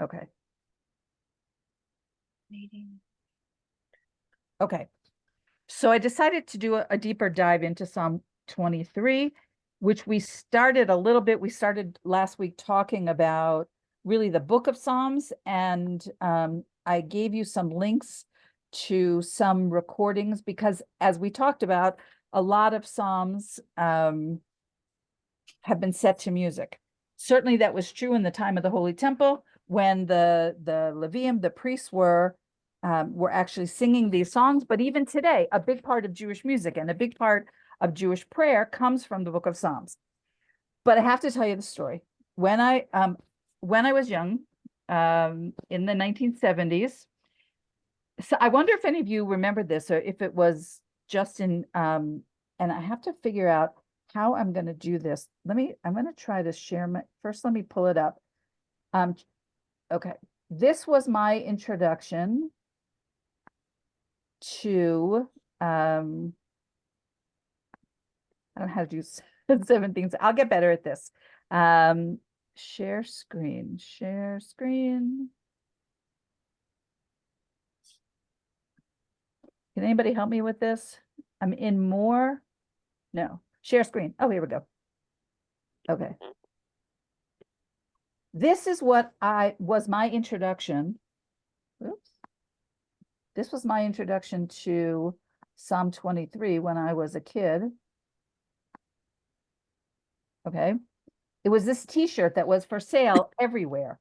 Okay. Meeting. Okay. So I decided to do a deeper dive into Psalm 23, which we started a little bit. We started last week talking about really the book of Psalms, and I gave you some links to some recordings because, as we talked about, a lot of Psalms have been set to music. Certainly that was true in the time of the Holy Temple when the Levium, the priests were actually singing these songs. But even today, a big part of Jewish music and a big part of Jewish prayer comes from the book of Psalms. But I have to tell you the story. When I was young, in the 1970s, so I wonder if any of you remember this or if it was just in, and I have to figure out how I'm going to do this. I'm going to try to share first, let me pull it up. Okay. This was my introduction to, I don't know how to do 7 things. I'll get better at this. Share screen. Can anybody help me with this? I'm in more. No, share screen. Oh, here we go. Okay. This is what was my introduction. Oops. This was my introduction to Psalm 23 when I was a kid. Okay. It was this t-shirt that was for sale everywhere.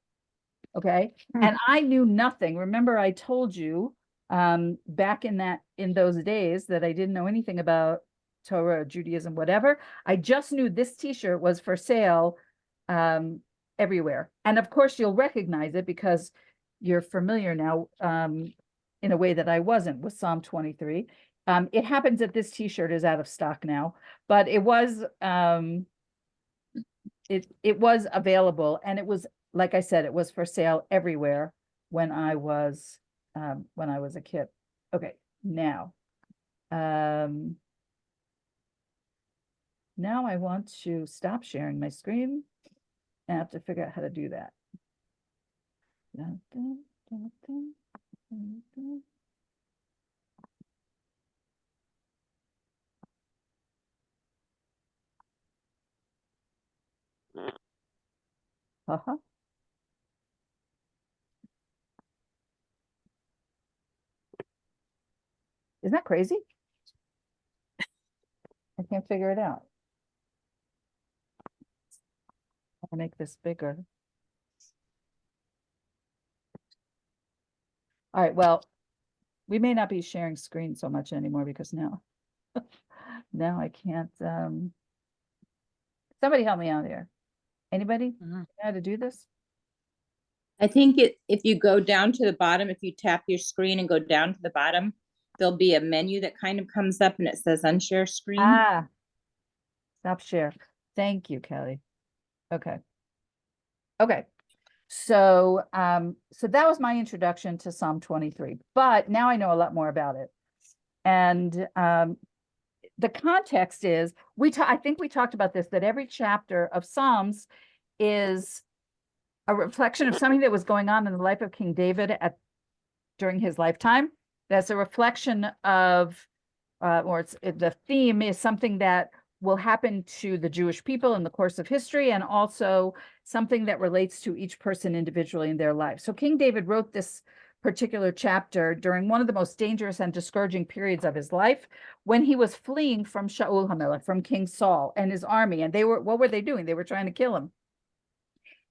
Okay. And I knew nothing. Remember, I told you back in those days that I didn't know anything about Torah, or Judaism, whatever. I just knew this t-shirt was for sale everywhere. And of course, you'll recognize it because you're familiar now in a way that I wasn't with Psalm 23. It happens that this t-shirt is out of stock now, but it was it was available, and it was, like I said, it was for sale everywhere when I was a kid. Okay, now I want to stop sharing my screen. I have to figure out how to do that. Uh-huh. Isn't that crazy? I can't figure it out. I'll make this bigger. All right, well, we may not be sharing screen so much anymore because now I can't somebody help me out here. Anybody know how to do this? I think if you go down to the bottom, if you tap your screen and go down to the bottom, there'll be a menu that kind of comes up and it says unshare screen. Stop share. Thank you, Kelly. Okay. So that was my introduction to Psalm 23, but now I know a lot more about it. And the context is I think we talked about this, that every chapter of Psalms is a reflection of something that was going on in the life of King David during his lifetime. That's a reflection of, the theme is something that will happen to the Jewish people in the course of history, and also something that relates to each person individually in their life. So King David wrote this particular chapter during one of the most dangerous and discouraging periods of his life, when he was fleeing from Shaul HaMelech, from King Saul and his army. And what were they doing? They were trying to kill him.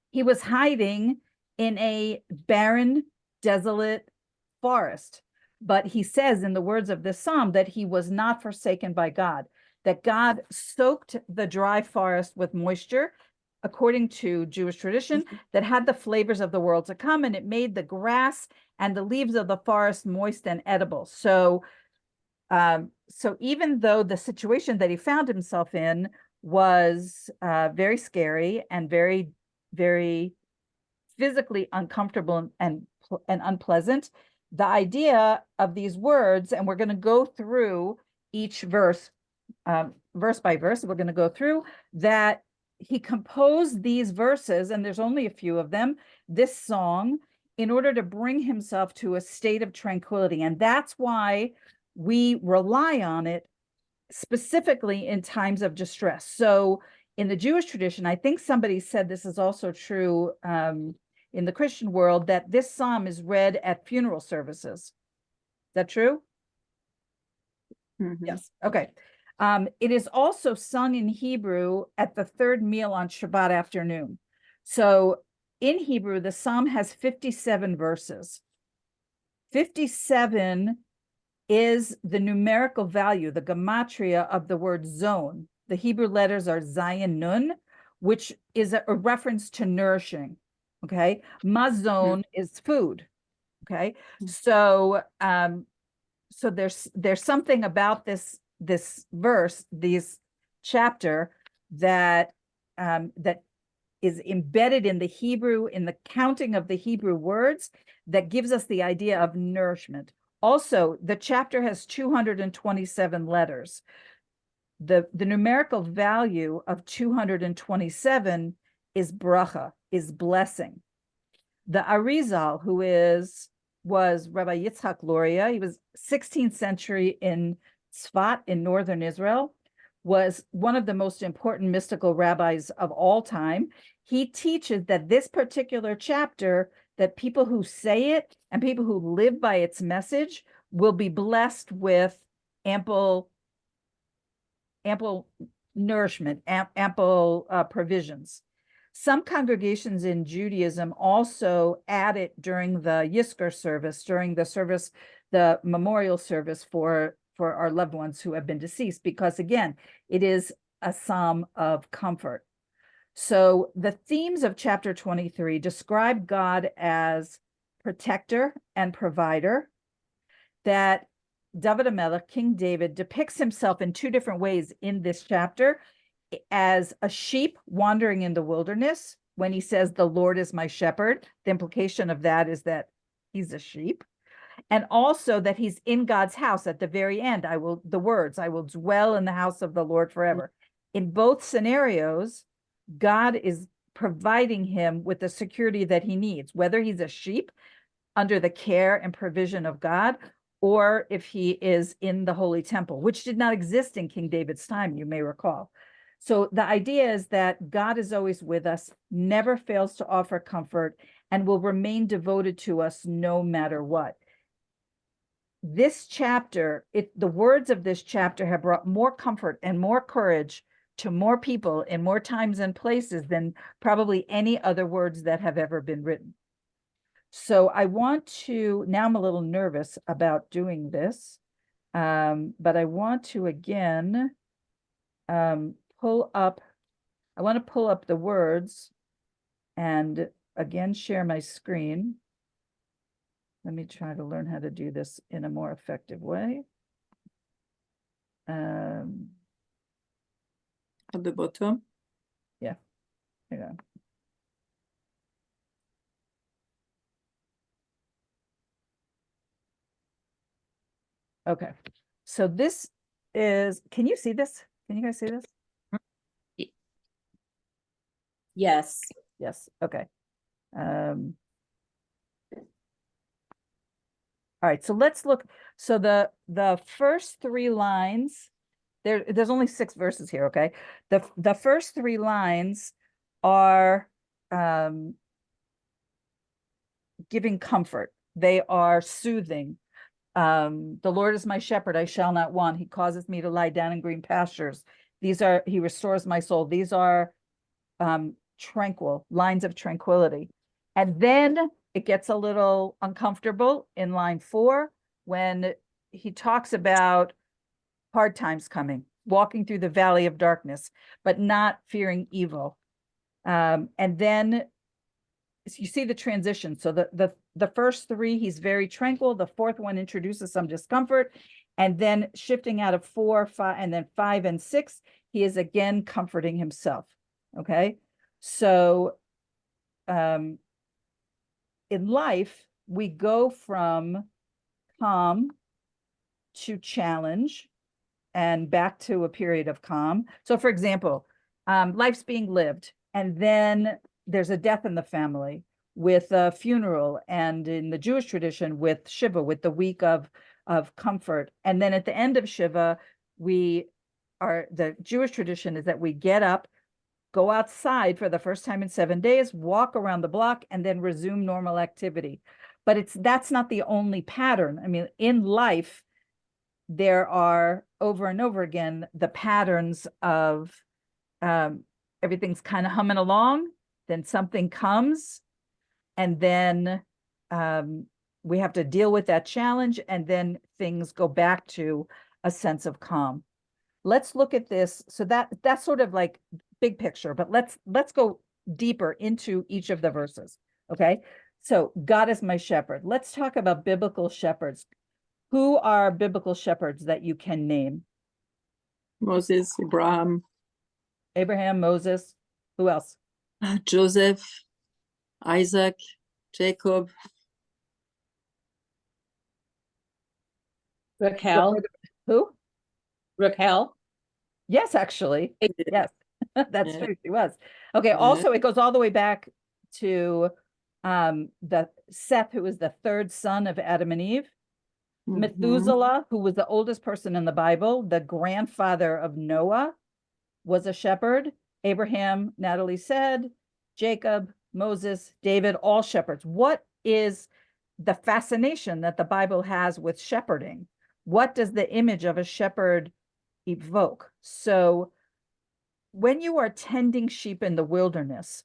He was hiding in a barren, desolate forest. But he says in the words of this psalm that he was not forsaken by God, that God soaked the dry forest with moisture, according to Jewish tradition, that had the flavors of the world to come, and it made the grass and the leaves of the forest moist and edible. So even though the situation that he found himself in was very scary and very, very physically uncomfortable and unpleasant, the idea of these words, and we're going to go through each verse, verse by verse, we're going to go through that he composed these verses, and there's only a few of them, this song, in order to bring himself to a state of tranquility. And that's why we rely on it specifically in times of distress. So in the Jewish tradition, I think somebody said this is also true in the Christian world, that this psalm is read at funeral services. Is that true? Mhm. Yes. Okay. It is also sung in Hebrew at the third meal on Shabbat afternoon. So in Hebrew, the psalm has 57 verses. 57 is the numerical value, the gematria of the word zone. The Hebrew letters are Zayin Nun, which is a reference to nourishing. Okay. Mazon is food. Okay. So so there's something about this verse, this chapter, that that is embedded in the Hebrew, in the counting of the Hebrew words, that gives us the idea of nourishment. Also, the chapter has 227 letters. The numerical value of 227 is bracha, is blessing. The Arizal, who was Rabbi Yitzhak Luria, he was 16th century in Tzfat in northern Israel, was one of the most important mystical rabbis of all time. He teaches that this particular chapter, that people who say it and people who live by its message will be blessed with ample nourishment, ample provisions. Some congregations in Judaism also add it during the Yizkor service, during the service, the memorial service for our loved ones who have been deceased, because again, it is a psalm of comfort. So the themes of chapter 23 describe God as protector and provider, that David HaMelech, King David, depicts himself in two different ways in this chapter, as a sheep wandering in the wilderness. When he says, the Lord is my shepherd, the implication of that is that he's a sheep. And also that he's in God's house at the very end. I will dwell in the house of the Lord forever. In both scenarios, God is providing him with the security that he needs, whether he's a sheep under the care and provision of God, or if he is in the Holy Temple, which did not exist in King David's time, you may recall. So the idea is that God is always with us, never fails to offer comfort, and will remain devoted to us no matter what. This chapter, the words of this chapter have brought more comfort and more courage to more people in more times and places than probably any other words that have ever been written. So I want to, now I'm a little nervous about doing this, but I want to again pull up the words and again share my screen. Let me try to learn how to do this in a more effective way. At the bottom. Yeah. Okay. So this is, can you see this? Can you guys see this? Yes. Yes. Okay. All right, so let's look. So the first three lines, there's only 6 verses here, okay? The first 3 lines are giving comfort. They are soothing. The Lord is my shepherd, I shall not want. He causes me to lie down in green pastures. He restores my soul. These are tranquil, lines of tranquility. And then it gets a little uncomfortable in line 4 when he talks about hard times coming, walking through the valley of darkness, but not fearing evil. And then you see the transition. So the first 3, he's very tranquil. The 4th one introduces some discomfort. And then shifting out of 4, 5, and then 5 and 6, he is again comforting himself. Okay. So in life, we go from calm to challenge and back to a period of calm. So for example, life's being lived, and then there's a death in the family with a funeral, and in the Jewish tradition with Shiva, with the week of comfort. And then at the end of Shiva, the Jewish tradition is that we get up, go outside for the first time in 7 days, walk around the block, and then resume normal activity. But that's not the only pattern. I mean, in life, there are over and over again the patterns of everything's kind of humming along, then something comes, and then we have to deal with that challenge, and then things go back to a sense of calm. Let's look at this. So that's sort of like big picture, but let's go deeper into each of the verses. Okay. So God is my shepherd. Let's talk about biblical shepherds. Who are biblical shepherds that you can name? Moses, Abraham, Moses. Who else? Joseph, Isaac, Jacob. Raquel, Who? Raquel. Yes, actually. Yes, that's Yeah. true. She was. Okay. Yeah. Also, it goes all the way back to the Seth, who was the third son of Adam and Eve. Mhm. Methuselah, who was the oldest person in the Bible, the grandfather of Noah, was a shepherd. Abraham, Natalie said, Jacob, Moses, David, all shepherds. What is the fascination that the Bible has with shepherding? What does the image of a shepherd evoke? So when you are tending sheep in the wilderness,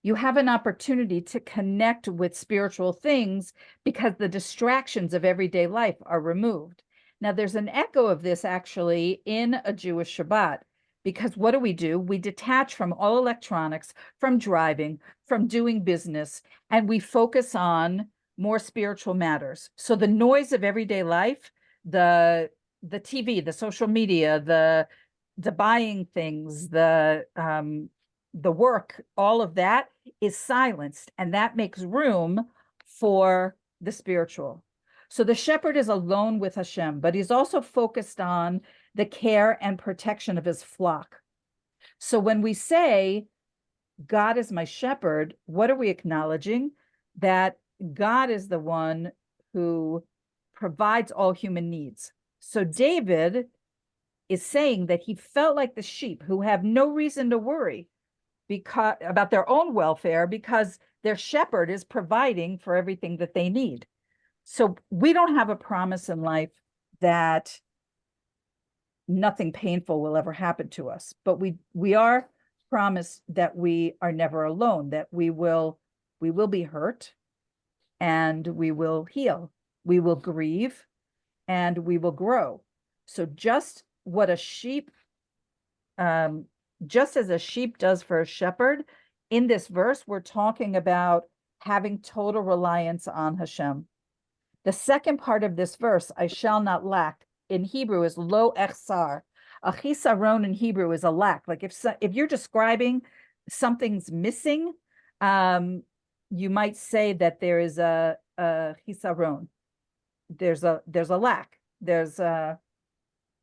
you have an opportunity to connect with spiritual things because the distractions of everyday life are removed. Now, there's an echo of this actually in a Jewish Shabbat, because what do? We detach from all electronics, from driving, from doing business, and we focus on more spiritual matters. So the noise of everyday life, the TV, the social media, the buying things, the work, all of that is silenced, and that makes room for the spiritual. So the shepherd is alone with Hashem, but he's also focused on the care and protection of his flock. So when we say, God is my shepherd, what are we acknowledging? That God is the one who provides all human needs. So David is saying that he felt like the sheep who have no reason to worry about their own welfare, because their shepherd is providing for everything that they need. So we don't have a promise in life that nothing painful will ever happen to us, but we are promised that we are never alone, that we will be hurt, and we will heal, we will grieve, and we will grow. So just as a sheep does for a shepherd, in this verse, we're talking about having total reliance on Hashem. The second part of this verse, I shall not lack, in Hebrew is lo echsar. A chisaron in Hebrew is a lack. Like if you're describing something's missing, you might say that there is a chisaron. There's a lack.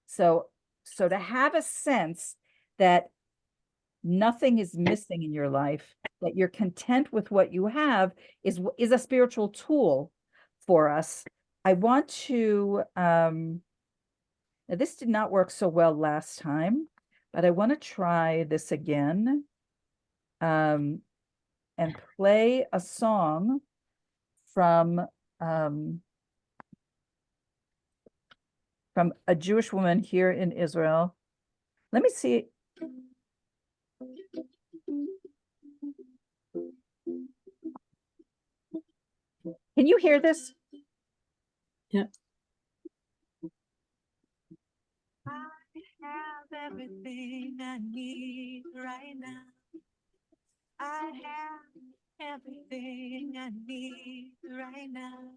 So to have a sense that nothing is missing in your life, that you're content with what you have, is a spiritual tool for us. I want to, now this did not work so well last time, but I want to try this again, and play a song from a Jewish woman here in Israel. Let me see. Can you hear this? Yeah. I have everything I need right now. I have everything I need right now.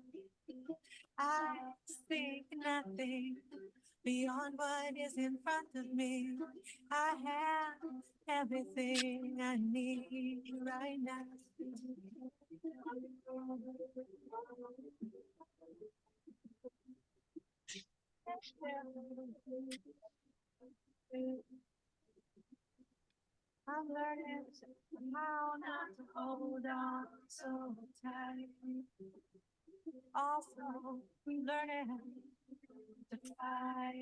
I seek nothing beyond what is in front of me. I have everything I need right now. I'm learning how not to hold on so tight. Also learning to fly.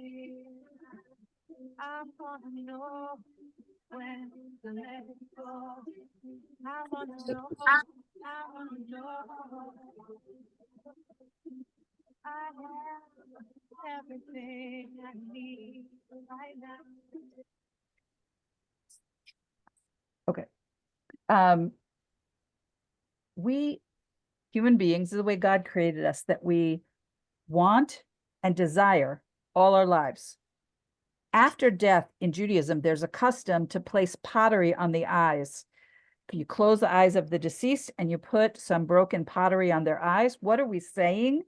I'm gonna know when to let it go. I wanna know, I wanna know. I have everything I need right now. We human beings, is the way God created us, that we want and desire all our lives. After death in Judaism, there's a custom to place pottery on the eyes. You close the eyes of the deceased and you put some broken pottery on their eyes. What are we saying?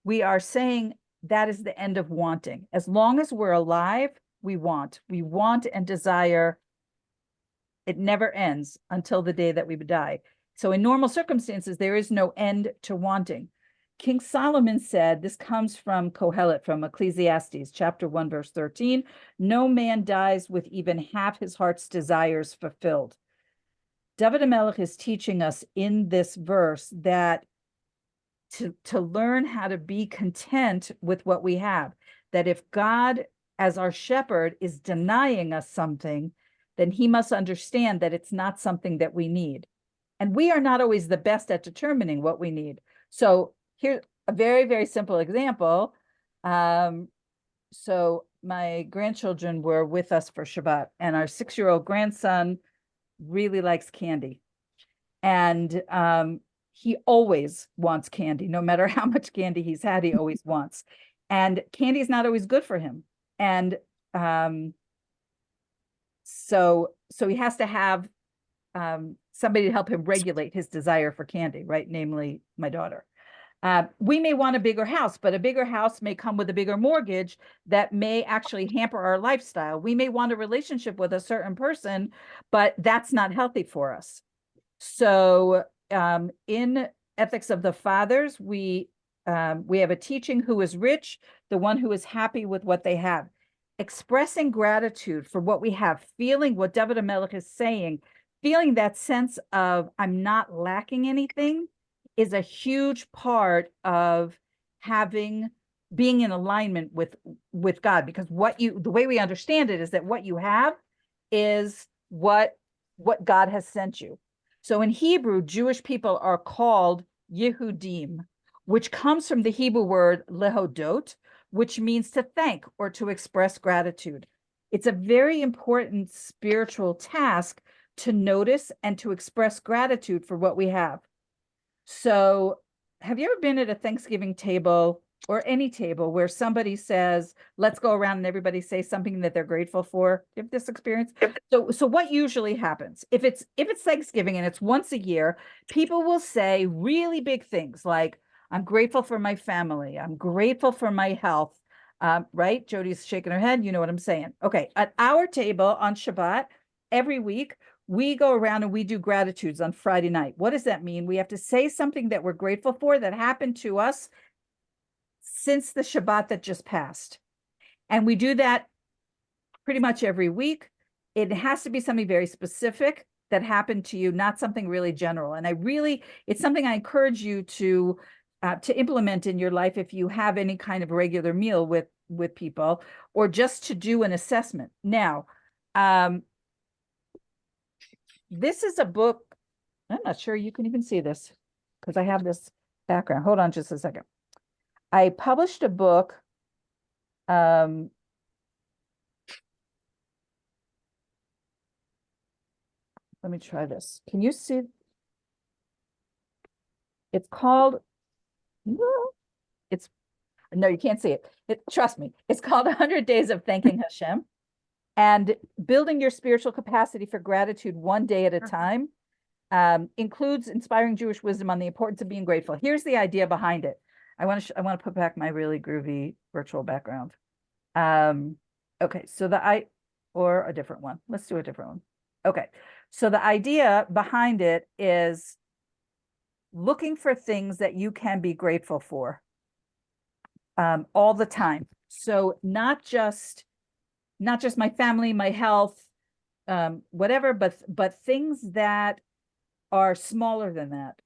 We are saying that is the end of wanting. As long as we're alive, we want and desire. It never ends until the day that we die. So in normal circumstances, there is no end to wanting. King Solomon said, this comes from Kohelet, from Ecclesiastes, chapter 1, verse 13, no man dies with even half his heart's desires fulfilled. David HaMelech is teaching us in this verse that to learn how to be content with what we have, that if God, as our shepherd, is denying us something, then he must understand that it's not something that we need. And we are not always the best at determining what we need. So here's a very, very simple example. So my grandchildren were with us for Shabbat, and our 6-year-old grandson really likes candy. And he always wants candy. No matter how much candy he's had, he always wants. And candy is not always good for him. And so he has to have somebody to help him regulate his desire for candy, right? Namely, my daughter. We may want a bigger house, but a bigger house may come with a bigger mortgage that may actually hamper our lifestyle. We may want a relationship with a certain person, but that's not healthy for us. So in Ethics of the Fathers, we have a teaching: who is rich, the one who is happy with what they have. Expressing gratitude for what we have, feeling what David HaMelech is saying, feeling that sense of I'm not lacking anything, is a huge part of being in alignment with God, because the way we understand it is that what you have is what God has sent you. So in Hebrew, Jewish people are called Yehudim, which comes from the Hebrew word lehodot, which means to thank or to express gratitude. It's a very important spiritual task to notice and to express gratitude for what we have. So have you ever been at a Thanksgiving table or any table where somebody says, let's go around and everybody say something that they're grateful for? Do you have this experience? So what usually happens if it's Thanksgiving and it's once a year, people will say really big things like, I'm grateful for my family. I'm grateful for my health. Right? Jody's shaking her head. You know what I'm saying? Okay. At our table on Shabbat, every week, we go around and we do gratitudes on Friday night. What does that mean? We have to say something that we're grateful for that happened to us since the Shabbat that just passed. And we do that pretty much every week. It has to be something very specific that happened to you, not something really general. And it's something I encourage you to implement in your life if you have any kind of regular meal with people, or just to do an assessment. Now, this is a book. I'm not sure you can even see this because I have this background. Hold on just a second. I published a book. Let me try this. Can you see? It's called, no, you can't see it. Trust me. It's called 100 Days of Thanking Hashem. And building your spiritual capacity for gratitude one day at a time includes inspiring Jewish wisdom on the importance of being grateful. Here's the idea behind it. I want to put back my really groovy virtual background. Okay, so or a different one. Let's do a different one. Okay, so the idea behind it is looking for things that you can be grateful for all the time. So not just my family, my health, whatever, but things that are smaller than that.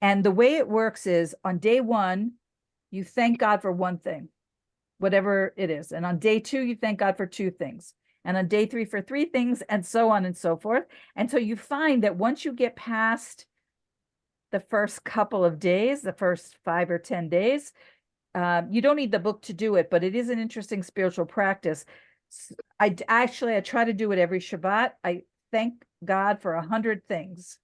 And the way it works is on day one, you thank God for one thing, whatever it is. And on day two, you thank God for two things. And on day three for three things, and so on and so forth. And so you find that once you get past the first couple of days, the first 5 or 10 days, you don't need the book to do it, but it is an interesting spiritual practice. I try to do it every Shabbat. I thank God for 100 things.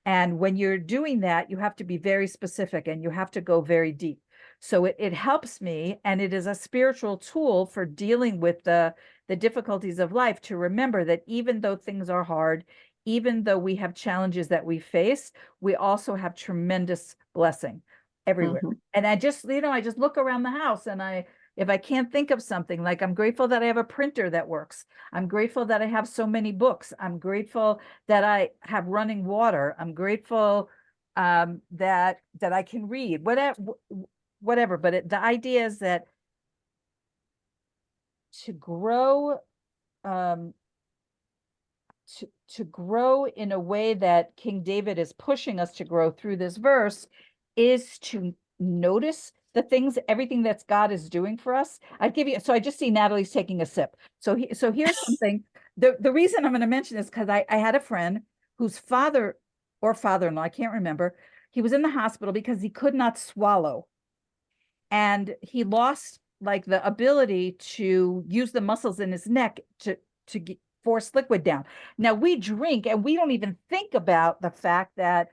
And when you're doing that, you have to be very specific and you have to go very deep. So it helps me, and it is a spiritual tool for dealing with the difficulties of life, to remember that even though things are hard, even though we have challenges that we face, we also have tremendous blessing everywhere. Mhm. And I just look around the house, and if I can't think of something, like I'm grateful that I have a printer that works. I'm grateful that I have so many books. I'm grateful that I have running water. I'm grateful that I can read, whatever. But the idea is that to grow, to grow in a way that King David is pushing us to grow through this verse, is to notice the things, everything that's God is doing for us. So I just see Natalie's taking a sip. So here's something. The reason I'm going to mention this, because I had a friend whose father or father-in-law, I can't remember, he was in the hospital because he could not swallow. And he lost like the ability to use the muscles in his neck to force liquid down. Now we drink and we don't even think about the fact that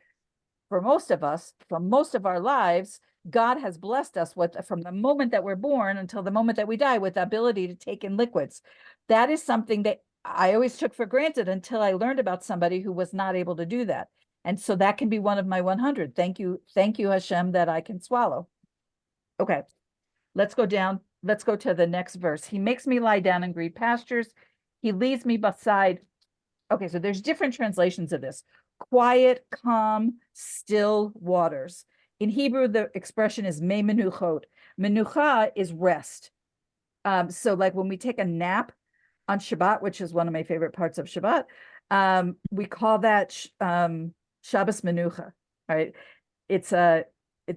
for most of us, for most of our lives, God has blessed us with, from the moment that we're born until the moment that we die, with the ability to take in liquids. That is something that I always took for granted until I learned about somebody who was not able to do that. And so that can be one of my 100. Thank you, Hashem, that I can swallow. Okay, let's go down. Let's go to the next verse. He makes me lie down in green pastures. He leads me beside. Okay, so there's different translations of this. Quiet, calm, still waters. In Hebrew, the expression is me menuchot. Menucha is rest. So like when we take a nap on Shabbat, which is one of my favorite parts of Shabbat, we call that Shabbos menucha. Right? It's a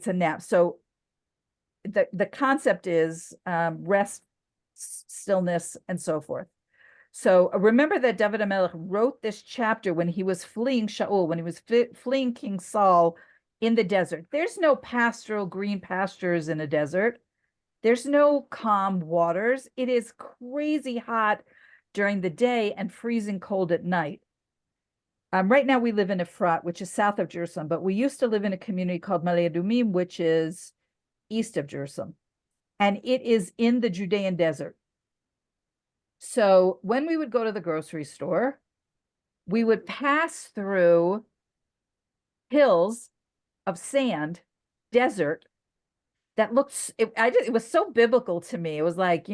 nap. So the concept is rest, stillness, and so forth. So remember that David HaMelech wrote this chapter when he was fleeing Shaul, when he was fleeing King Saul in the desert. There's no pastoral green pastures in a desert. There's no calm waters. It is crazy hot during the day and freezing cold at night. Right now we live in Efrat, which is south of Jerusalem, but we used to live in a community called Ma'ale Adumim, which is east of Jerusalem. And it is in the Judean desert. So when we would go to the grocery store, we would pass through hills of sand, desert, that looked, it was so biblical to me. It was like,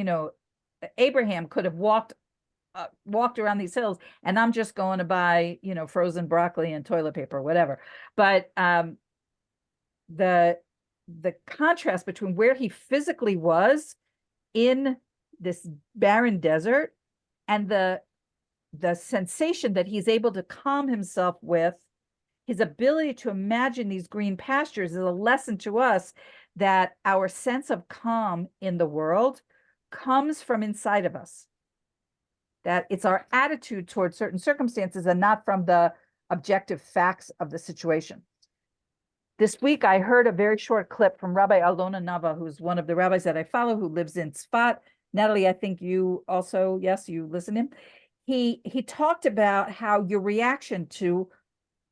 Abraham could have walked around these hills, and I'm just going to buy, frozen broccoli and toilet paper, whatever. But the contrast between where he physically was in this barren desert and the sensation that he's able to calm himself with, his ability to imagine these green pastures, is a lesson to us that our sense of calm in the world comes from inside of us. That it's our attitude towards certain circumstances and not from the objective facts of the situation. This week, I heard a very short clip from Rabbi Alona Nava, who's one of the rabbis that I follow, who lives in Tzfat. Natalie, I think you also, yes, you listen to him. He talked about how your reaction to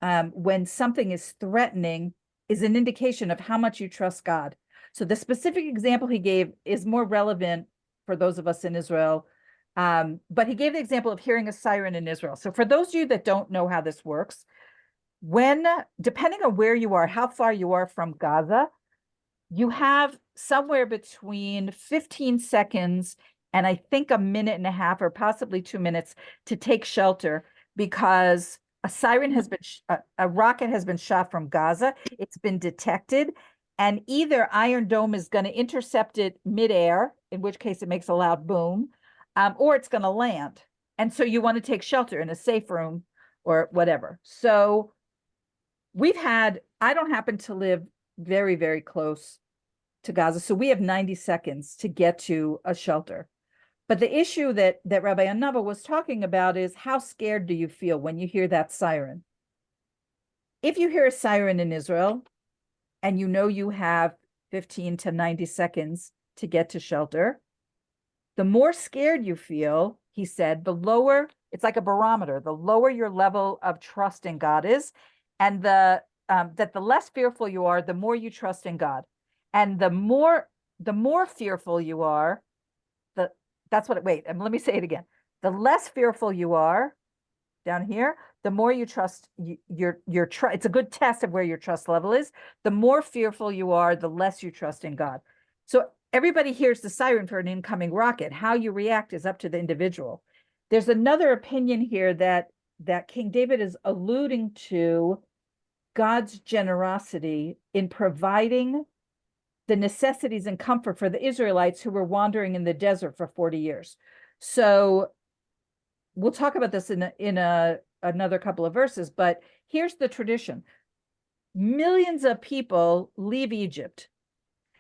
when something is threatening is an indication of how much you trust God. So the specific example he gave is more relevant for those of us in Israel, but he gave the example of hearing a siren in Israel. So for those of you that don't know how this works, depending on where you are, how far you are from Gaza, you have somewhere between 15 seconds and I think a minute and a half or possibly 2 minutes to take shelter, because a siren has been, a rocket has been shot from Gaza. It's been detected, and either Iron Dome is going to intercept it midair, in which case it makes a loud boom, or it's going to land. And so you want to take shelter in a safe room or whatever. So I don't happen to live very, very close to Gaza. So we have 90 seconds to get to a shelter. But the issue that Rabbi Anava was talking about is how scared do you feel when you hear that siren? If you hear a siren in Israel and you know you have 15 to 90 seconds to get to shelter, the more scared you feel, he said, the lower, it's like a barometer, the lower your level of trust in God is, and that the less fearful you are, the more you trust in God. And the more fearful you are, let me say it again. The less fearful you are down here, the more you trust it's a good test of where your trust level is. The more fearful you are, the less you trust in God. So everybody hears the siren for an incoming rocket. How you react is up to the individual. There's another opinion here that King David is alluding to God's generosity in providing the necessities and comfort for the Israelites who were wandering in the desert for 40 years. So we'll talk about this in another couple of verses, but here's the tradition. Millions of people leave Egypt.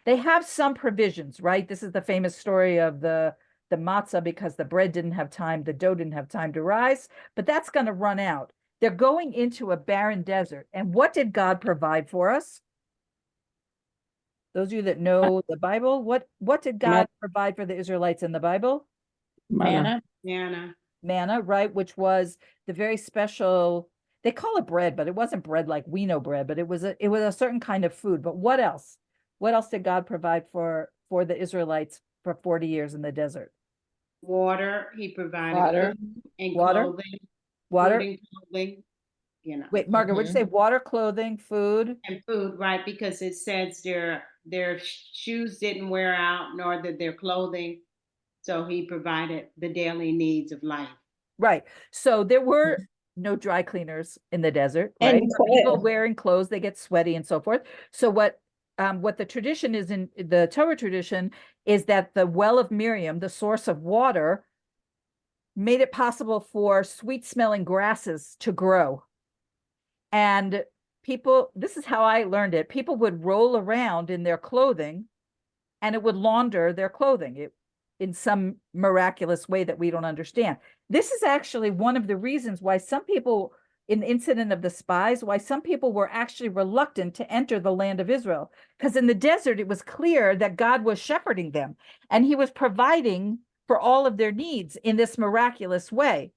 They have some provisions, right? This is the famous story of the matzah, because the bread didn't have time, the dough didn't have time to rise, but that's going to run out. They're going into a barren desert. And what did God provide for us? Those of you that know the Bible, what did God provide for the Israelites in the Bible? Manna. Manna, right? Which was the very special, they call it bread, but it wasn't bread like we know bread, but it was a certain kind of food. But what else? What else did God provide for the Israelites for 40 years in the desert? Water, he provided Water. food and Water. clothing. Water. Food and clothing, Wait, Margaret, what'd you say? Water, clothing, food? and food, right? Because it says their shoes didn't wear out, nor did their clothing. So he provided the daily needs of life. Right. So there were no dry cleaners in the desert, And right? But people coil. wearing clothes, they get sweaty and so forth. So what the tradition is in the Torah tradition is that the well of Miriam, the source of water, made it possible for sweet smelling grasses to grow. And people, this is how I learned it. People would roll around in their clothing and it would launder their clothing in some miraculous way that we don't understand. This is actually one of the reasons why some people, in the incident of the spies, why some people were actually reluctant to enter the land of Israel. Because in the desert, it was clear that God was shepherding them and he was providing for all of their needs in this miraculous way.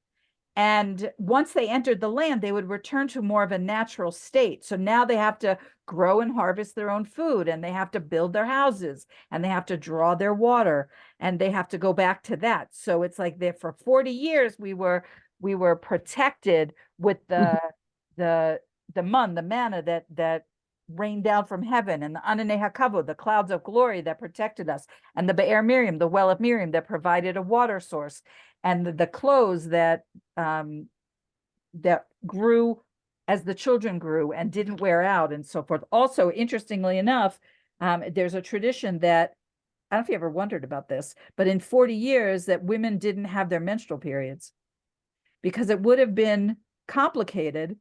And once they entered the land, they would return to more of a natural state. So now they have to grow and harvest their own food, and they have to build their houses, and they have to draw their water, and they have to go back to that. So it's like for 40 years, we were protected with the manna that rained down from heaven, and the Ananei HaKavod, the clouds of glory that protected us, and the Be'er Miriam, the well of Miriam that provided a water source, and the clothes that grew as the children grew and didn't wear out and so forth. Also, interestingly enough, there's a tradition that, I don't know if you ever wondered about this, but in 40 years that women didn't have their menstrual periods because it would have been complicated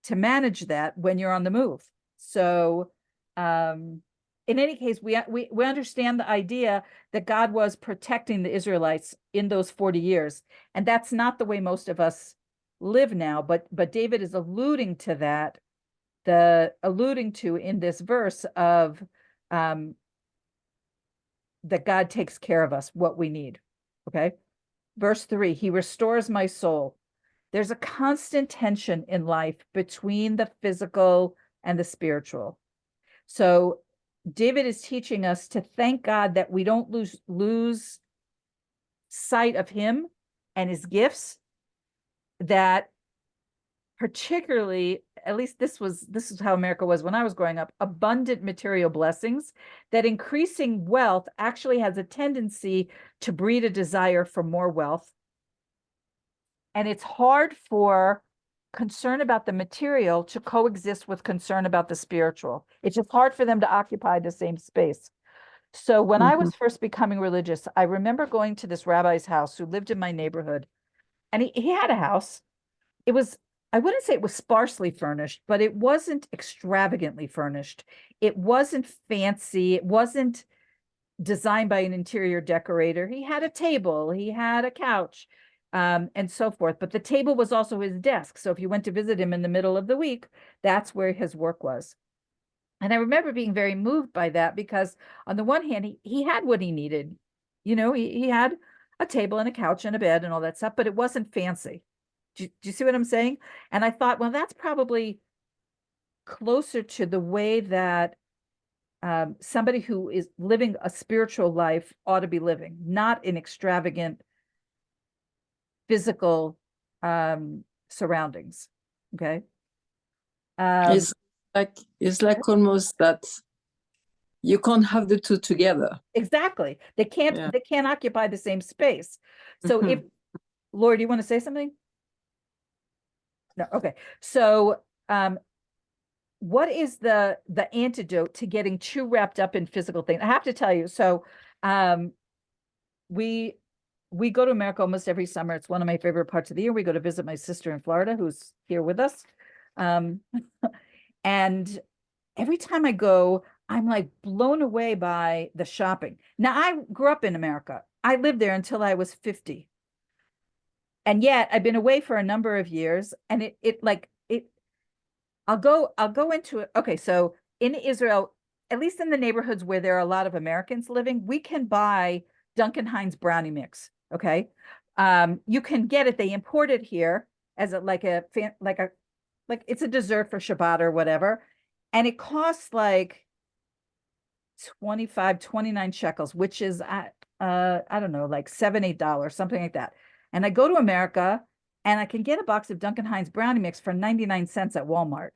to manage that when you're on the move. So in any case, we understand the idea that God was protecting the Israelites in those 40 years. And that's not the way most of us live now, but David is alluding to that, in this verse of that God takes care of us, what we need. Okay. Verse 3, he restores my soul. There's a constant tension in life between the physical and the spiritual. So David is teaching us to thank God that we don't lose sight of him and his gifts, that particularly, at least this is how America was when I was growing up, abundant material blessings, that increasing wealth actually has a tendency to breed a desire for more wealth. And it's hard for concern about the material to coexist with concern about the spiritual. It's just hard for them to occupy the same space. So when I was first becoming religious, I remember going to this rabbi's house who lived in my neighborhood. and he had a house. It was, I wouldn't say it was sparsely furnished, but it wasn't extravagantly furnished. It wasn't fancy. It wasn't designed by an interior decorator. He had a table, he had a couch, and so forth. But the table was also his desk. So if you went to visit him in the middle of the week, that's where his work was. And I remember being very moved by that because on the one hand, he had what he needed. You know, he had a table and a couch and a bed and all that stuff, but it wasn't fancy. Do you see what I'm saying? And I thought, well, that's probably closer to the way that somebody who is living a spiritual life ought to be living, not in extravagant physical surroundings. Okay. It's like almost that you can't have the two together. Exactly. They can't Yeah. they can't occupy the same space. So if Laura, do you want to say something? No, okay. So what is the antidote to getting too wrapped up in physical things? I have to tell you, so we go to America almost every summer. It's one of my favorite parts of the year. We go to visit my sister in Florida, who's here with us. And every time I go, I'm like blown away by the shopping. Now, I grew up in America. I lived there until I was 50. And yet I've been away for a number of years, and I'll go into it. Okay, so in Israel, at least in the neighborhoods where there are a lot of Americans living, we can buy Duncan Hines brownie mix. Okay, you can get it. They import it here as like it's a dessert for Shabbat or whatever, and it costs like 25, 29 shekels, which is I don't know, like $7, $8, something like that. And I go to America and I can get a box of Duncan Hines brownie mix for 99 cents at Walmart.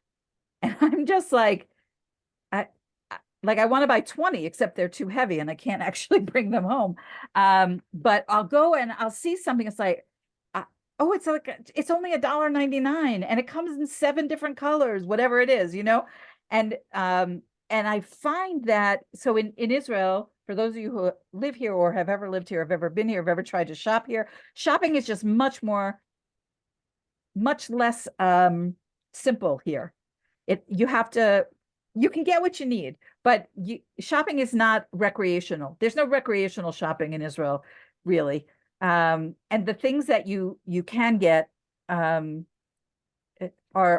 And I'm just like, I want to buy 20, except they're too heavy and I can't actually bring them home. But I'll go and I'll see something. It's like, oh, it's only $1.99 and it comes in 7 different colors, whatever it is, you know? And I find that, so in Israel, for those of you who live here or have ever lived here, have ever been here, have ever tried to shop here, shopping is just much less simple here. You can get what you need, but shopping is not recreational. There's no recreational shopping in Israel, really. And the things that you can get are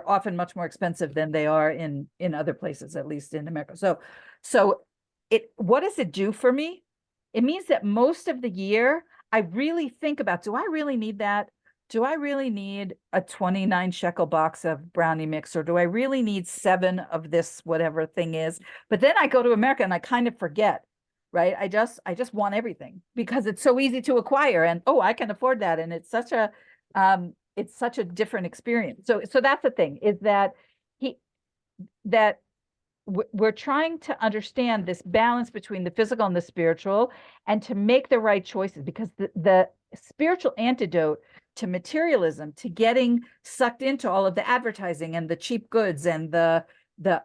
often much more expensive than they are in other places, at least in America. So what does it do for me? It means that most of the year I really think about, do I really need that? Do I really need a 29 shekel box of brownie mix, or do I really need 7 of this, whatever thing is? But then I go to America and I kind of forget, right? I just want everything because it's so easy to acquire, and oh, I can afford that. And it's such a different experience. So that's the thing, is that we're trying to understand this balance between the physical and the spiritual, and to make the right choices, because the spiritual antidote to materialism, to getting sucked into all of the advertising and the cheap goods and the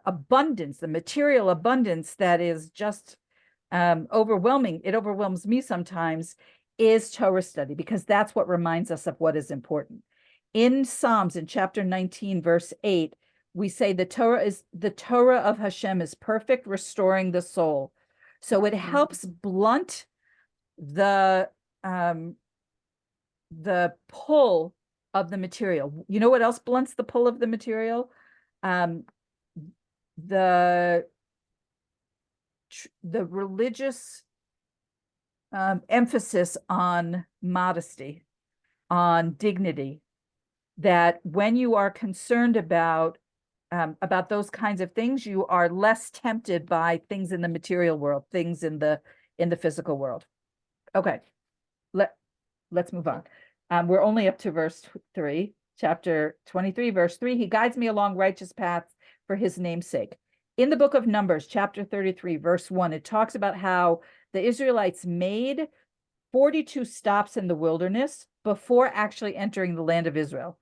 abundance, the material abundance that is just overwhelming. It overwhelms me sometimes, is Torah study, because that's what reminds us of what is important. In Psalms, in chapter 19, verse 8, we say the Torah of Hashem is perfect, restoring the soul. So it helps blunt the pull of the material. You know what else blunts the pull of the material? The religious emphasis on modesty, on dignity, that when you are concerned about those kinds of things, you are less tempted by things in the material world, things in the physical world. Okay, let's move on. We're only up to verse 3, chapter 23, verse 3. He guides me along righteous paths for his name's sake. In the book of Numbers, chapter 33, verse 1, it talks about how the Israelites made 42 stops in the wilderness before actually entering the land of Israel.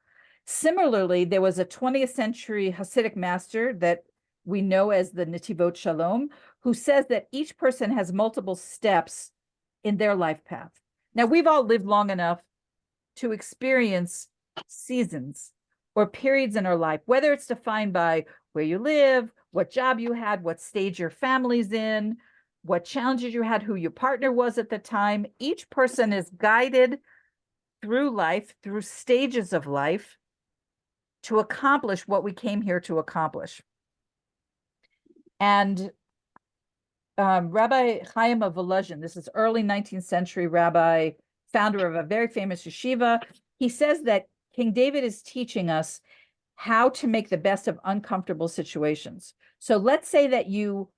Similarly, there was a 20th century Hasidic master that we know as the Netivot Shalom, who says that each person has multiple steps in their life path. Now, we've all lived long enough to experience seasons or periods in our life, whether it's defined by where you live, what job you had, what stage your family's in, what challenges you had, who your partner was at the time. Each person is guided through life, through stages of life, to accomplish what we came here to accomplish. And Rabbi Chaim of Volozhin, this is early 19th century rabbi, founder of a very famous yeshiva. He says that King David is teaching us how to make the best of uncomfortable situations. So let's say that you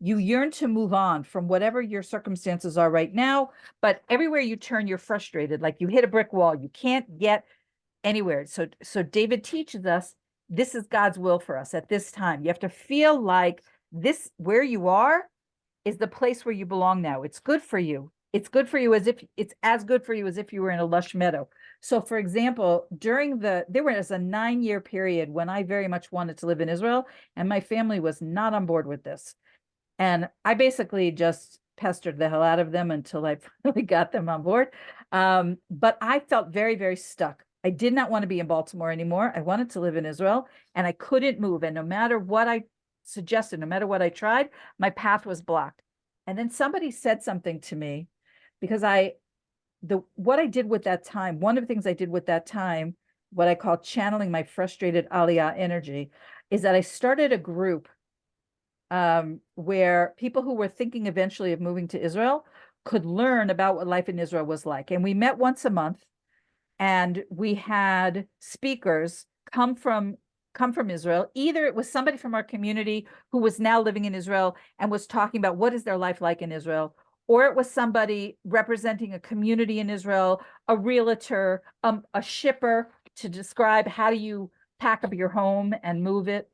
yearn to move on from whatever your circumstances are right now, but everywhere you turn, you're frustrated, like you hit a brick wall, you can't get anywhere. So David teaches us this is God's will for us at this time. You have to feel like this, where you are, is the place where you belong now. It's good for you. It's good for you as if it's as good for you as if you were in a lush meadow. So for example, there was a 9-year period when I very much wanted to live in Israel, and my family was not on board with this. And I basically just pestered the hell out of them until I finally got them on board. But I felt very, very stuck. I did not want to be in Baltimore anymore. I wanted to live in Israel, and I couldn't move. And no matter what I suggested, no matter what I tried, my path was blocked. And then somebody said something to me, because what I did with that time, one of the things I did with that time, what I call channeling my frustrated Aliyah energy, is that I started a group where people who were thinking eventually of moving to Israel could learn about what life in Israel was like. And we met once a month, and we had speakers come from Israel. Either it was somebody from our community who was now living in Israel and was talking about what is their life like in Israel, or it was somebody representing a community in Israel, a realtor, a shipper, to describe how do you pack up your home and move it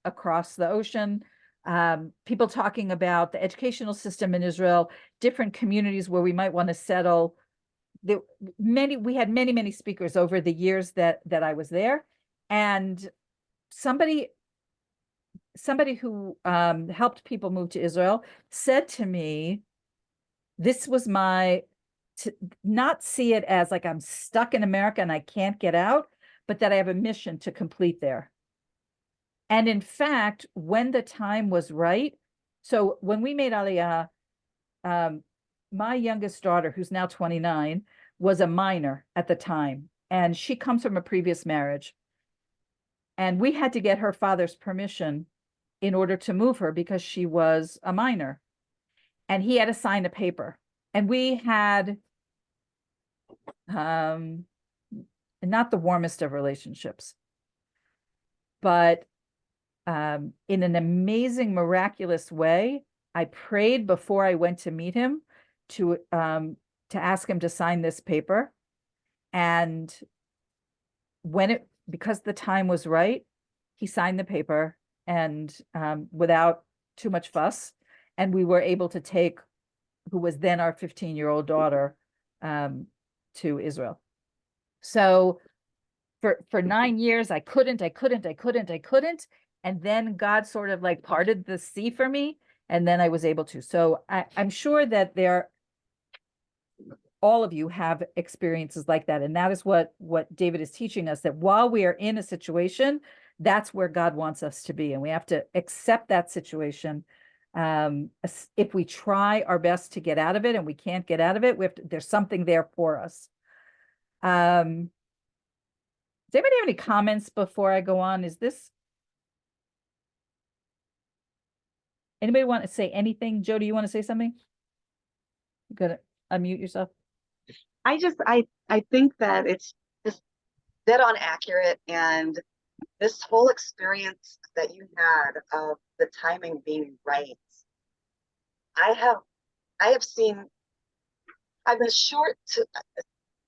across the ocean. People talking about the educational system in Israel, different communities where we might want to settle. We had many speakers over the years that I was there. And somebody who helped people move to Israel said to me, this was to not see it as like I'm stuck in America and I can't get out, but that I have a mission to complete there. And in fact, when the time was right, so when we made Aliyah, my youngest daughter, who's now 29, was a minor at the time, and she comes from a previous marriage. And we had to get her father's permission in order to move her because she was a minor. And he had to sign a paper. And we had not the warmest of relationships, but in an amazing, miraculous way, I prayed before I went to meet him to ask him to sign this paper. And because the time was right, he signed the paper, and without too much fuss, and we were able to take who was then our 15-year-old daughter to Israel. So for 9 years, I couldn't. And then God sort of like parted the sea for me, and then I was able to. So I'm sure that all of you have experiences like that. And that is what David is teaching us, that while we are in a situation, that's where God wants us to be. And we have to accept that situation. If we try our best to get out of it and we can't get out of it, there's something there for us. Does anybody have any comments before I go on? Anybody want to say anything? Joe, do you want to say something? You gotta unmute yourself. I think that it's just dead on accurate, and this whole experience that you had of the timing being right. I've been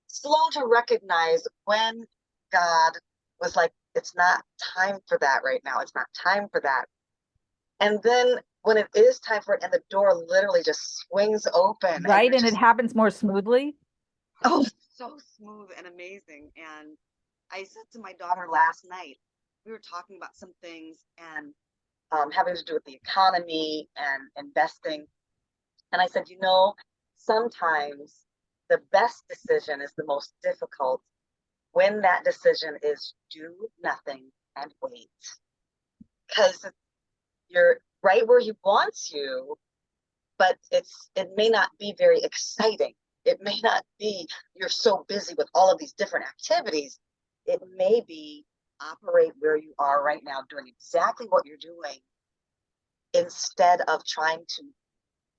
slow to recognize when God was like, it's not time for that right now. It's not time for that. And then when it is time for it, and the door literally just swings open. Right, and it happens more smoothly. Oh, so smooth and amazing. And I said to my daughter last night, we were talking about some things and having to do with the economy and investing. And I said, sometimes the best decision is the most difficult when that decision is do nothing and wait. Because you're right where he wants you, but it may not be very exciting. It may not be, you're so busy with all of these different activities. It may be operate where you are right now, doing exactly what you're doing, instead of trying to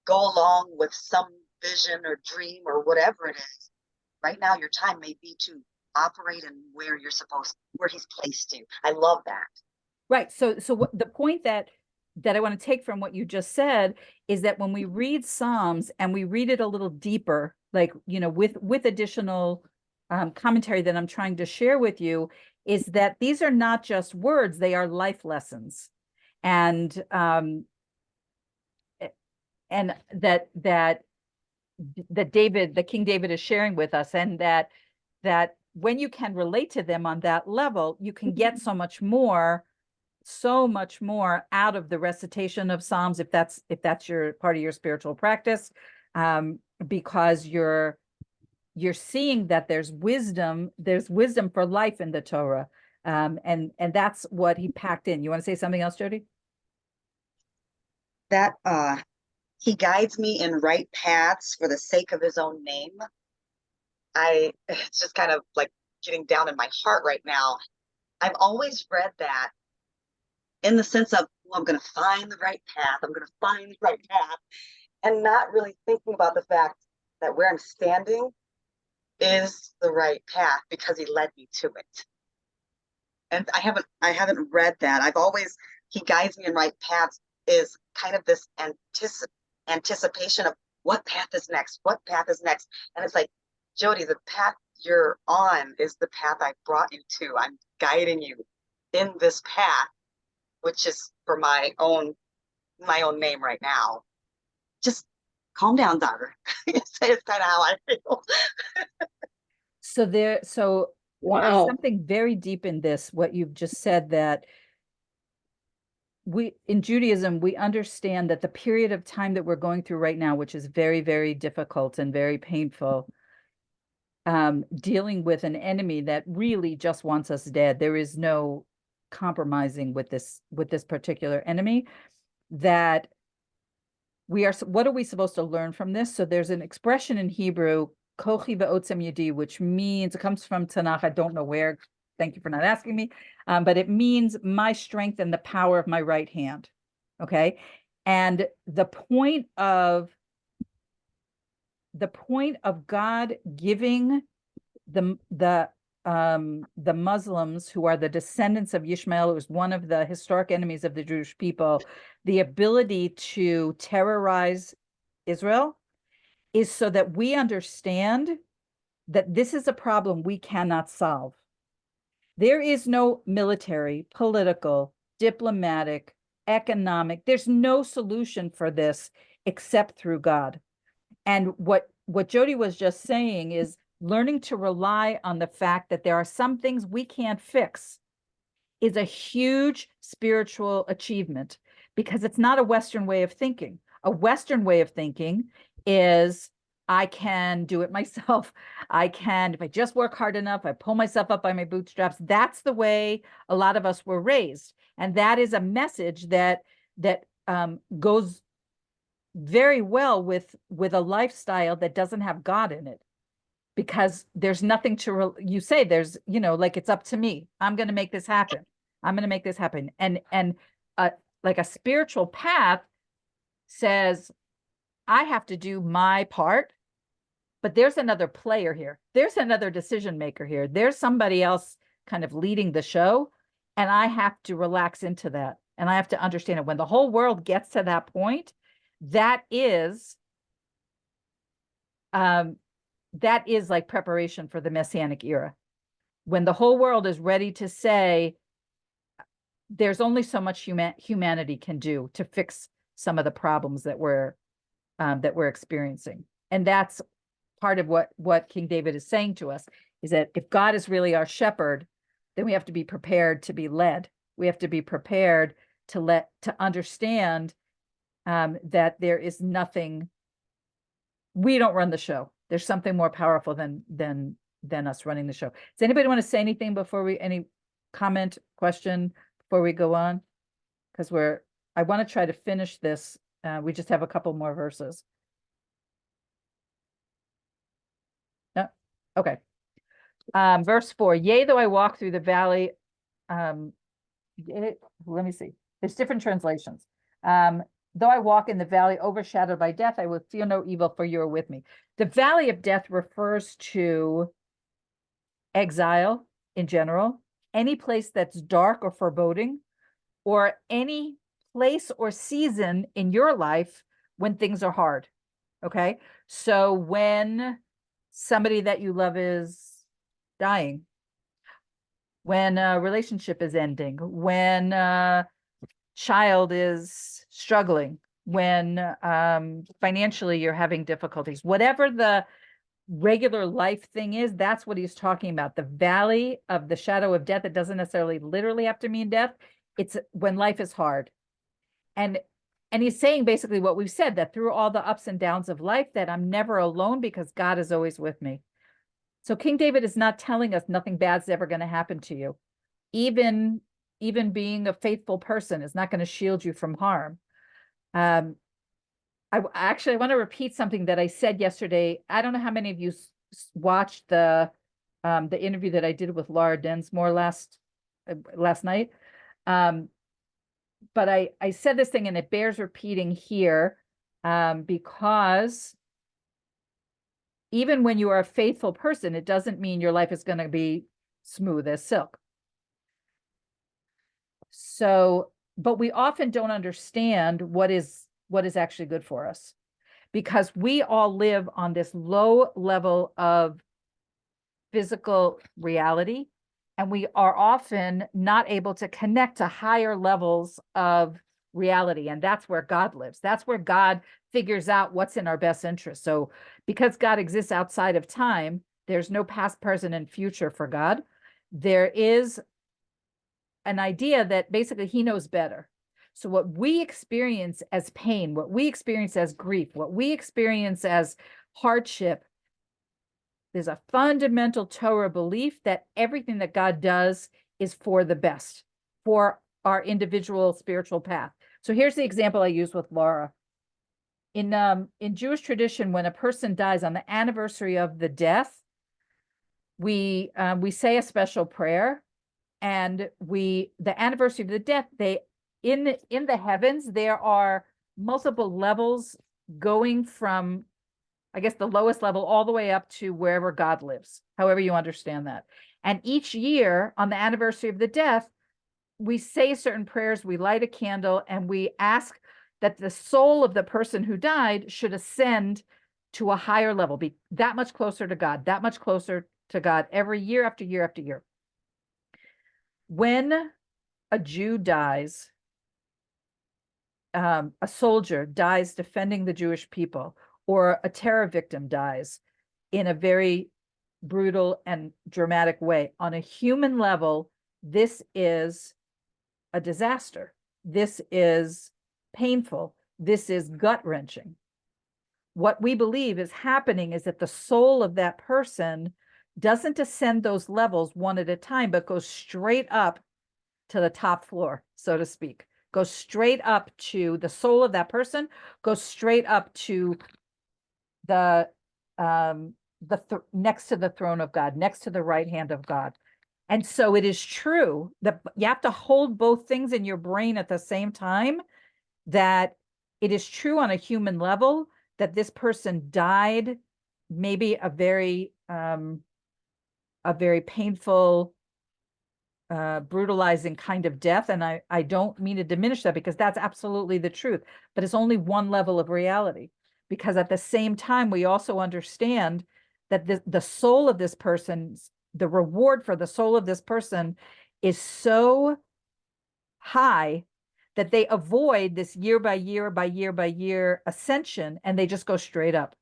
go along with some vision or dream or whatever it is. Right now, your time may be to operate in where you're supposed, where he's placed you. I love that. Right. So what the point that I want to take from what you just said is that when we read Psalms and we read it a little deeper, like, you know, with additional commentary that I'm trying to share with you, is that these are not just words, they are life lessons. And that King David is sharing with us, and that when you can relate to them on that level, you can get so much more out of the recitation of Psalms, if that's your part of your spiritual practice, because you're seeing that there's wisdom for life in the Torah, and that's what he packed in. You want to say something else, Jody? That he guides me in right paths for the sake of his own name. It's just kind of like getting down in my heart right now. I've always read that in the sense of, well, I'm going to find the right path. I'm going to find the right path, and not really thinking about the fact that where I'm standing is the right path because he led me to it. And I haven't read that. He guides me in right paths is kind of this anticipation of what path is next, and it's like, Jody, the path you're on is the path I brought you to. I'm guiding you in this path, which is for my own name right now. Just calm down, daughter. It's kind of how I feel. There's Wow. something very deep in this, what you've just said, that in Judaism, we understand that the period of time that we're going through right now, which is very, very difficult and very painful, dealing with an enemy that really just wants us dead. There is no compromising with this particular enemy. That what are we supposed to learn from this? So there's an expression in Hebrew, kochi ve'otzem yedi, which means, it comes from Tanakh, I don't know where, thank you for not asking me, but it means my strength and the power of my right hand. Okay. And the point of God giving the Muslims, who are the descendants of Ishmael, who was one of the historic enemies of the Jewish people, the ability to terrorize Israel, is so that we understand that this is a problem we cannot solve. There is no military, political, diplomatic, economic, there's no solution for this except through God. And what Jody was just saying is learning to rely on the fact that there are some things we can't fix is a huge spiritual achievement, because it's not a Western way of thinking. A Western way of thinking is, I can do it myself. If I just work hard enough, I pull myself up by my bootstraps. That's the way a lot of us were raised. And that is a message that goes very well with a lifestyle that doesn't have God in it, because there's nothing you say, there's, like, it's up to me. I'm going to make this happen. And like a spiritual path says, I have to do my part, but there's another player here. There's another decision maker here. There's somebody else kind of leading the show. And I have to relax into that. And I have to understand it. When the whole world gets to that point, that is like preparation for the Messianic era. When the whole world is ready to say, there's only so much humanity can do to fix some of the problems that we're experiencing. And that's part of what King David is saying to us, is that if God is really our shepherd, then we have to be prepared to be led. We have to be prepared to understand that there is nothing, we don't run the show. There's something more powerful than us running the show. Does anybody want to say anything before any comment, question before we go on? Because I want to try to finish this. We just have a couple more verses. No? Okay. Verse 4, yea, though I walk through the valley, let me see. There's different translations. Though I walk in the valley overshadowed by death, I will fear no evil, for you are with me. The valley of death refers to exile in general, any place that's dark or foreboding, or any place or season in your life when things are hard. Okay. So when somebody that you love is dying, when a relationship is ending, when a child is struggling, when financially you're having difficulties, whatever the regular life thing is, that's what he's talking about. The valley of the shadow of death. It doesn't necessarily literally have to mean death. It's when life is hard. And he's saying basically what we've said, that through all the ups and downs of life, that I'm never alone because God is always with me. So King David is not telling us nothing bad's ever going to happen to you. Even being a faithful person is not going to shield you from harm. I want to repeat something that I said yesterday. I don't know how many of you watched the interview that I did with Laura Densmore last night. But I said this thing and it bears repeating here, because even when you are a faithful person, it doesn't mean your life is going to be smooth as silk. So, but we often don't understand what is actually good for us, because we all live on this low level of physical reality, and we are often not able to connect to higher levels of reality. And that's where God lives. That's where God figures out what's in our best interest. So because God exists outside of time, there's no past, present, and future for God. There is an idea that basically he knows better. So what we experience as pain, what we experience as grief, what we experience as hardship, there's a fundamental Torah belief that everything that God does is for the best, for our individual spiritual path. So here's the example I used with Laura. In Jewish tradition, when a person dies on the anniversary of the death, we say a special prayer, and the anniversary of the death, in the heavens, there are multiple levels going from, I guess, the lowest level all the way up to wherever God lives, however you understand that. And each year on the anniversary of the death, we say certain prayers, we light a candle, and we ask that the soul of the person who died should ascend to a higher level, be that much closer to God, that much closer to God every year after year after year. When a Jew dies, a soldier dies defending the Jewish people, or a terror victim dies in a very brutal and dramatic way, on a human level, this is a disaster. This is painful. This is gut-wrenching. What we believe is happening is that the soul of that person doesn't ascend those levels one at a time, but goes straight up to the top floor, so to speak. Goes straight up to the soul of that person, goes straight up to the next to the throne of God, next to the right hand of God. And so it is true that you have to hold both things in your brain at the same time, that it is true on a human level that this person died maybe a very painful, brutalizing kind of death. And I don't mean to diminish that, because that's absolutely the truth, but it's only one level of reality. Because at the same time, we also understand that the soul of this person's, the reward for the soul of this person is so high that they avoid this year by year by year by year ascension, and they just go straight up.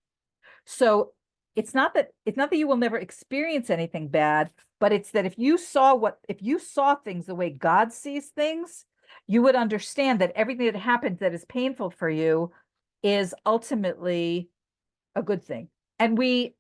So it's not that you will never experience anything bad, but it's that if you saw things the way God sees things, you would understand that everything that happens that is painful for you is ultimately a good thing. And we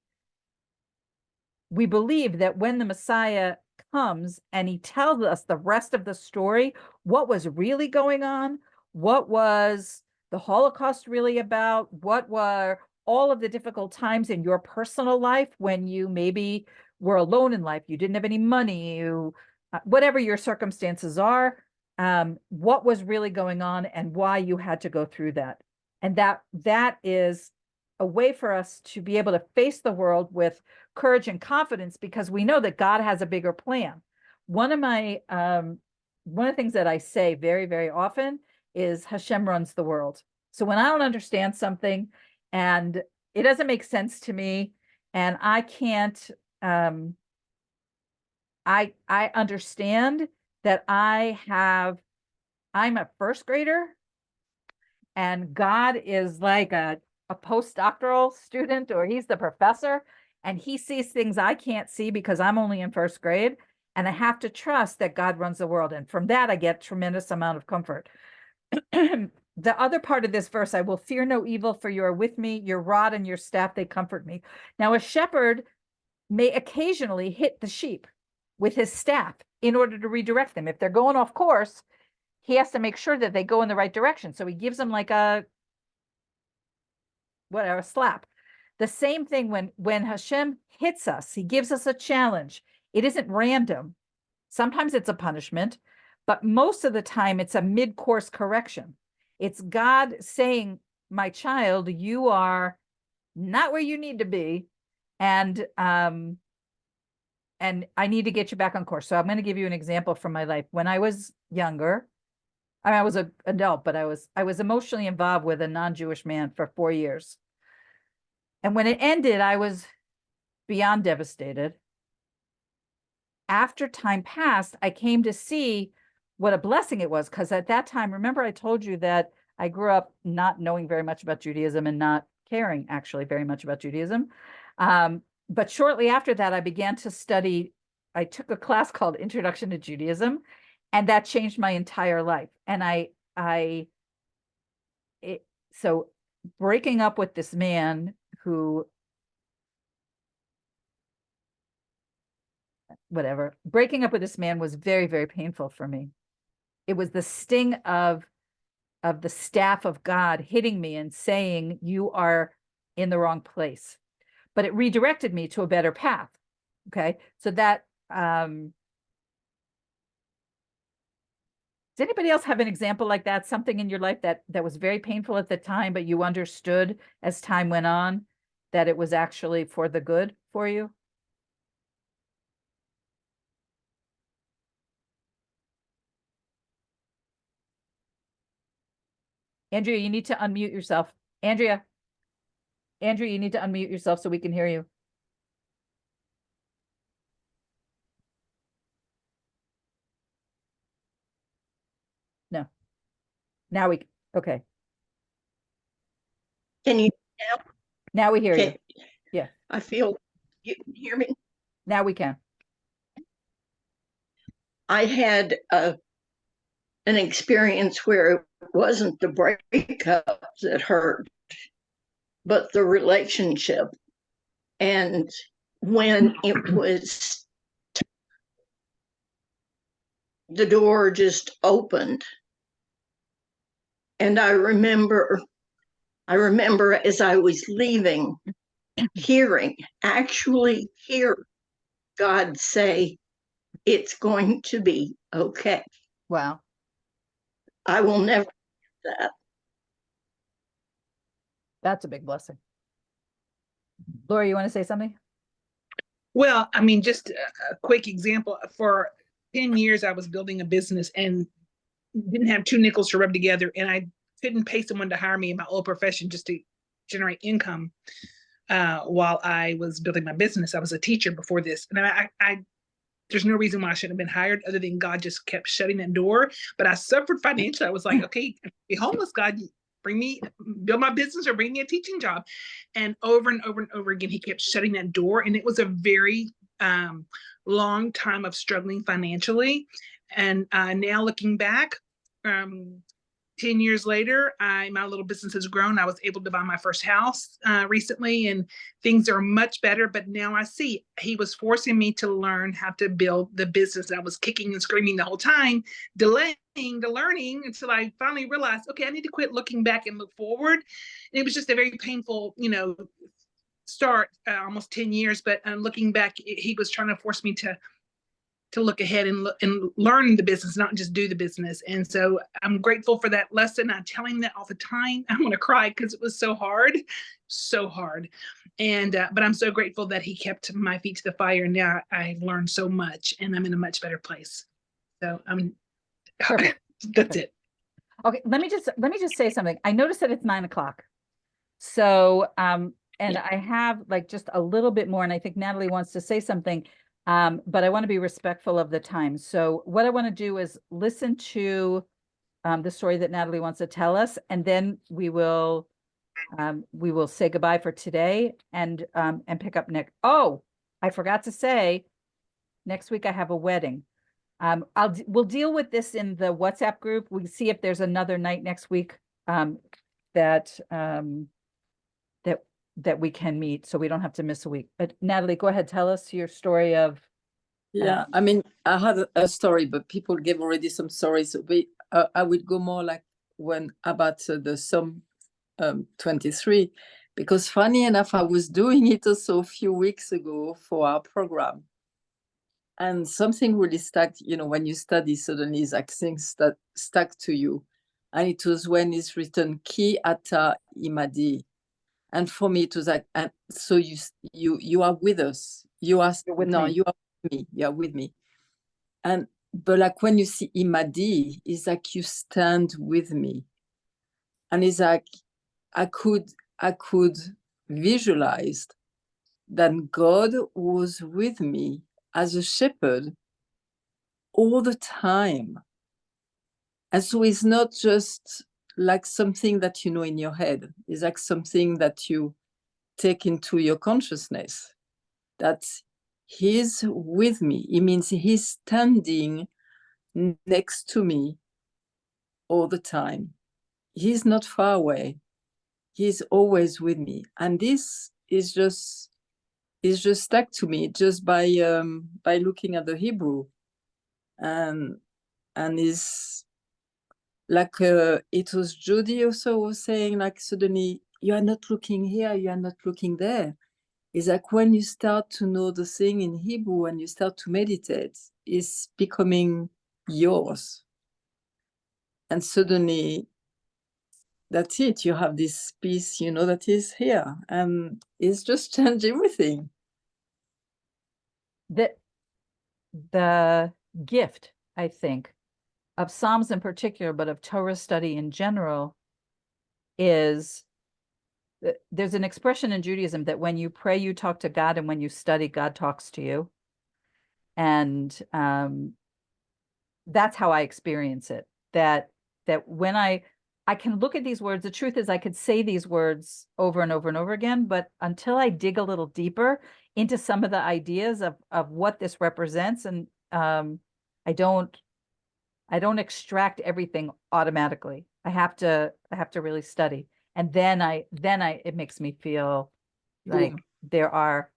we believe that when the Messiah comes and he tells us the rest of the story, what was really going on, what was the Holocaust really about, what were all of the difficult times in your personal life when you maybe were alone in life, you didn't have any money, you whatever your circumstances are, what was really going on and why you had to go through that. And that is a way for us to be able to face the world with courage and confidence, because we know that God has a bigger plan. One of the things that I say very, very often is Hashem runs the world. So when I don't understand something and it doesn't make sense to me and I can't, I understand that I'm a first grader and God is like a postdoctoral student, or he's the professor and he sees things I can't see because I'm only in first grade, and I have to trust that God runs the world. And from that, I get tremendous amount of comfort. The other part of this verse, I will fear no evil, for you are with me, your rod and your staff, they comfort me. Now, a shepherd may occasionally hit the sheep with his staff in order to redirect them. If they're going off course, he has to make sure that they go in the right direction. So he gives them like a slap. The same thing when Hashem hits us, he gives us a challenge. It isn't random. Sometimes it's a punishment, but most of the time it's a mid-course correction. It's God saying, my child, you are not where you need to be. And I need to get you back on course. So I'm going to give you an example from my life. When I was younger, I was an adult, but I was emotionally involved with a non-Jewish man for 4 years. And when it ended, I was beyond devastated. After time passed, I came to see what a blessing it was, because at that time, remember I told you that I grew up not knowing very much about Judaism and not caring actually very much about Judaism. But shortly after that, I began to study. I took a class called Introduction to Judaism, and that changed my entire life. And so breaking up with this man breaking up with this man was very, very painful for me. It was the sting of the staff of God hitting me and saying, you are in the wrong place. But it redirected me to a better path. Okay. So that, does anybody else have an example like that? Something in your life that was very painful at the time, but you understood as time went on that it was actually for the good for you? Andrea, you need to unmute yourself. Andrea, you need to unmute yourself so we can hear you. No. Okay. Can you Now we hear you. Okay. Yeah. I feel you can hear me. Now we can. I had an experience where it wasn't the breakup that hurt, but the relationship. And when it was, the door just opened. And I remember as I was leaving, actually hear God say, it's going to be okay. Wow. I will never forget that. That's a big blessing. Laura, you want to say something? Well, I mean, just a quick example. For 10 years, I was building a business and didn't have 2 nickels to rub together. And I couldn't pay someone to hire me in my old profession just to generate income while I was building my business. I was a teacher before this. And I there's no reason why I shouldn't have been hired other than God just kept shutting that door. But I suffered financially. I was like, okay, be homeless, God, build my business or bring me a teaching job. And over and over again, he kept shutting that door. And it was a very long time of struggling financially. And now looking back, 10 years later, my little business has grown. I was able to buy my first house recently, and things are much better. But now I see he was forcing me to learn how to build the business. I was kicking and screaming the whole time, delaying the learning until I finally realized, okay, I need to quit looking back and look forward. And it was just a very painful, start, almost 10 years. But looking back, he was trying to force me to look ahead and learn the business, not just do the business. And so I'm grateful for that lesson. I tell him that all the time. I want to cry because it was so hard. And, but I'm so grateful that he kept my feet to the fire. And now I've learned so much and I'm in a much better place. So Perfect. that's it. Okay, let me just say something. I noticed that it's 9:00. So, and I have like just a little bit more, and I think Natalie wants to say something. But I want to be respectful of the time. So what I want to do is listen to the story that Natalie wants to tell us, and then we will say goodbye for today and pick up next. Oh, I forgot to say, next week I have a wedding. We'll deal with this in the WhatsApp group. We see if there's another night next week that we can meet, so we don't have to miss a week. But Natalie, go ahead, tell us your story of. Yeah, I mean, I had a story, but people gave already some stories. So I would go more like about the Psalm 23, because funny enough, I was doing it also a few weeks ago for our program. And something really stuck, when you study, suddenly it's like things that stuck to you. And it was when it's written, Ki ata imadi. And for me, it was like, and so you are with us. You are You're with no, me. you are with me. You are with me. But like when you see imadi, it's like you stand with me. And it's like I could visualize that God was with me as a shepherd all the time. And so it's not just like something that you know in your head. It's like something that you take into your consciousness, that he's with me. It means he's standing next to me all the time. He's not far away. He's always with me. And this is just stuck to me just by looking at the Hebrew. And is like it was Judy also was saying, like, suddenly you are not looking here, you are not looking there. It's like when you start to know the thing in Hebrew and you start to meditate, it's becoming yours. And suddenly that's it. You have this peace, that is here. And it's just changed everything. The gift, I think, of Psalms in particular, but of Torah study in general, is there's an expression in Judaism that when you pray, you talk to God, and when you study, God talks to you. And that's how I experience it. That when I can look at these words, the truth is I could say these words over and over and over again, but until I dig a little deeper into some of the ideas of what this represents, and I don't extract everything automatically. I have to really study. And then it makes me feel like there are,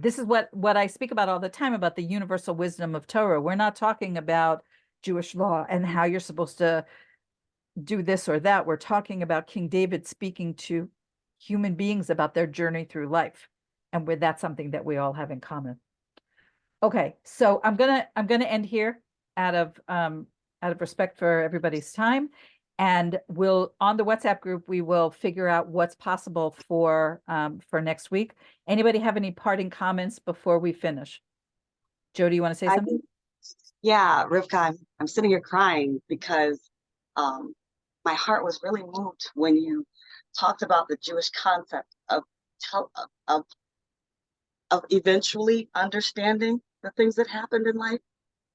this is what I speak about all the time about the universal wisdom of Torah. We're not talking about Jewish law and how you're supposed to do this or that. We're talking about King David speaking to human beings about their journey through life. And that's something that we all have in common. Okay, so I'm gonna end here out of respect for everybody's time. And on the WhatsApp group, we will figure out what's possible for next week. Anybody have any parting comments before we finish? Jody, you want to say something? Yeah, Rivka, I'm sitting here crying because my heart was really moved when you talked about the Jewish concept of eventually understanding the things that happened in life,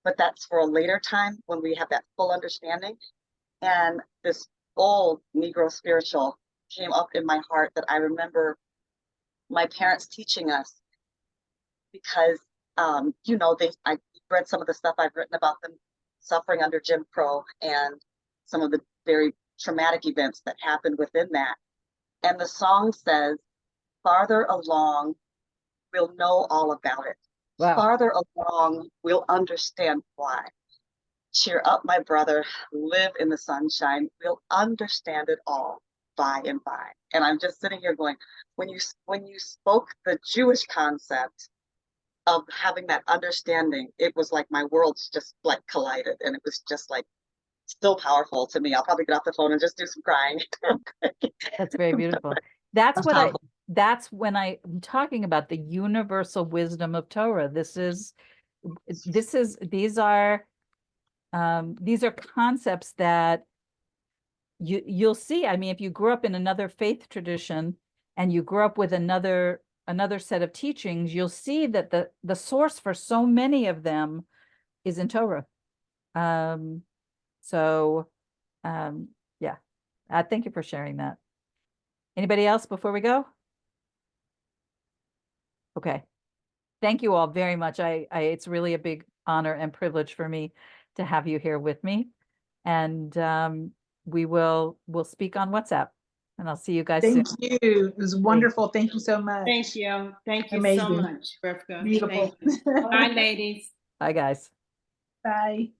but that's for a later time when we have that full understanding. And this old Negro spiritual came up in my heart that I remember my parents teaching us, because I read some of the stuff I've written about them suffering under Jim Crow and some of the very traumatic events that happened within that. And the song says, farther along, we'll know all about it. Wow. Farther along, we'll understand why. Cheer up, my brother, live in the sunshine. We'll understand it all by and by. And I'm just sitting here going, when you spoke the Jewish concept of having that understanding, it was like my worlds just like collided, and it was just like still powerful to me. I'll probably get off the phone and just do some crying. That's very beautiful. That's That's what powerful. that's when I'm talking about the universal wisdom of Torah. These are concepts that you'll see. I mean, if you grew up in another faith tradition and you grew up with another set of teachings, you'll see that the source for so many of them is in Torah. Yeah, thank you for sharing that. Anybody else before we go? Okay. Thank you all very much. It's really a big honor and privilege for me to have you here with me. And we'll speak on WhatsApp, and I'll see you guys soon. Thank you. It was wonderful. Thank you so much. Thank you. Thank you so Amazing. much, Rivka. Beautiful. Thank you. Bye, ladies. Bye, guys. Bye.